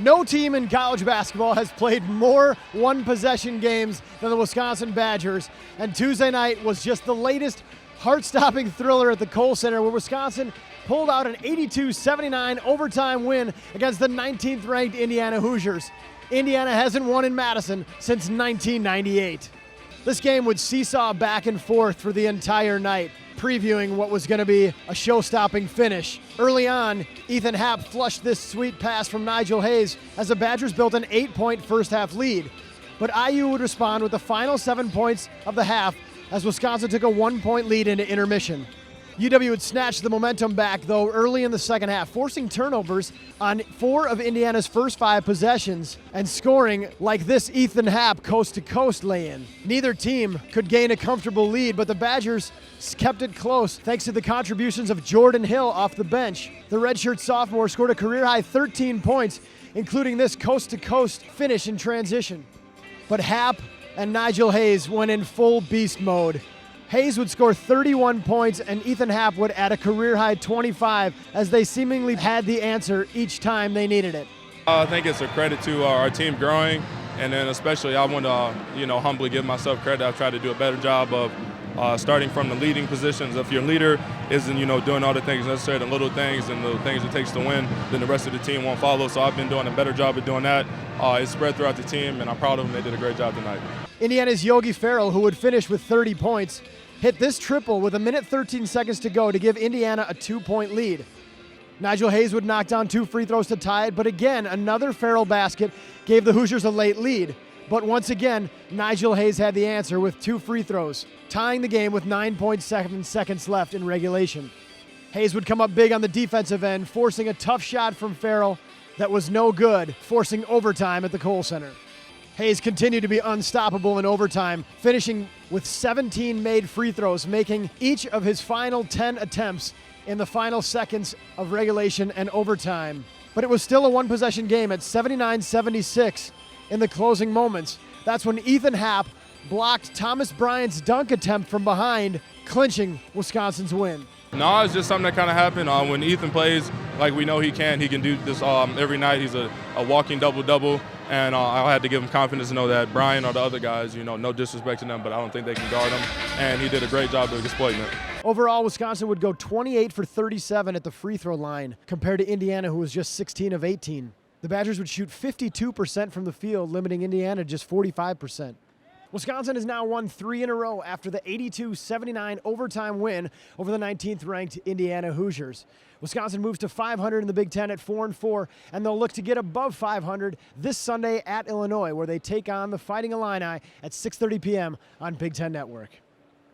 No team in college basketball has played more one-possession games than the Wisconsin Badgers, and Tuesday night was just the latest heart-stopping thriller at the Kohl Center, where Wisconsin pulled out an 82-79 overtime win against the 19th-ranked Indiana Hoosiers. Indiana hasn't won in Madison since 1998. This game would seesaw back and forth for the entire night, previewing what was going to be a show-stopping finish. Early on, Ethan Happ flushed this sweet pass from Nigel Hayes as the Badgers built an 8-point first-half lead. But IU would respond with the final 7 points of the half as Wisconsin took a 1-point lead into intermission. UW would snatch the momentum back, though, early in the second half, forcing turnovers on 4 of Indiana's first 5 possessions and scoring like this Ethan Happ coast-to-coast lay-in. Neither team could gain a comfortable lead, but the Badgers kept it close thanks to the contributions of Jordan Hill off the bench. The redshirt sophomore scored a career-high 13 points, including this coast-to-coast finish in transition. But Happ and Nigel Hayes went in full beast mode. Hayes would score 31 points, and Ethan Happ would add a career-high 25 as they seemingly had the answer each time they needed it. I think it's a credit to our team growing, and then especially I want to, humbly give myself credit. I've tried to do a better job of starting from the leading positions. If your leader isn't, doing all the things necessary, the little things and the things it takes to win, then the rest of the team won't follow. So I've been doing a better job of doing that. It's spread throughout the team, and I'm proud of them. They did a great job tonight. Indiana's Yogi Ferrell, who would finish with 30 points, hit this triple with 1:13 seconds to go to give Indiana a 2-point lead. Nigel Hayes would knock down 2 free throws to tie it, but again, another Ferrell basket gave the Hoosiers a late lead. But once again, Nigel Hayes had the answer with 2 free throws, tying the game with 9.7 seconds left in regulation. Hayes would come up big on the defensive end, forcing a tough shot from Ferrell that was no good, forcing overtime at the Kohl Center. Hayes continued to be unstoppable in overtime, finishing with 17 made free throws, making each of his final 10 attempts in the final seconds of regulation and overtime. But it was still a one-possession game at 79-76 in the closing moments. That's when Ethan Happ blocked Thomas Bryant's dunk attempt from behind, clinching Wisconsin's win. No, it's just something that kind of happened. When Ethan plays like we know he can do this every night. He's a walking double-double, and I had to give him confidence to know that Brian or the other guys, no disrespect to them, but I don't think they can guard him, and he did a great job of exploiting it. Overall, Wisconsin would go 28 for 37 at the free throw line, compared to Indiana, who was just 16 of 18. The Badgers would shoot 52% from the field, limiting Indiana to just 45%. Wisconsin has now won 3 in a row after the 82-79 overtime win over the 19th-ranked Indiana Hoosiers. Wisconsin moves to 500 in the Big Ten at 4-4, and they'll look to get above 500 this Sunday at Illinois, where they take on the Fighting Illini at 6:30 p.m. on Big Ten Network.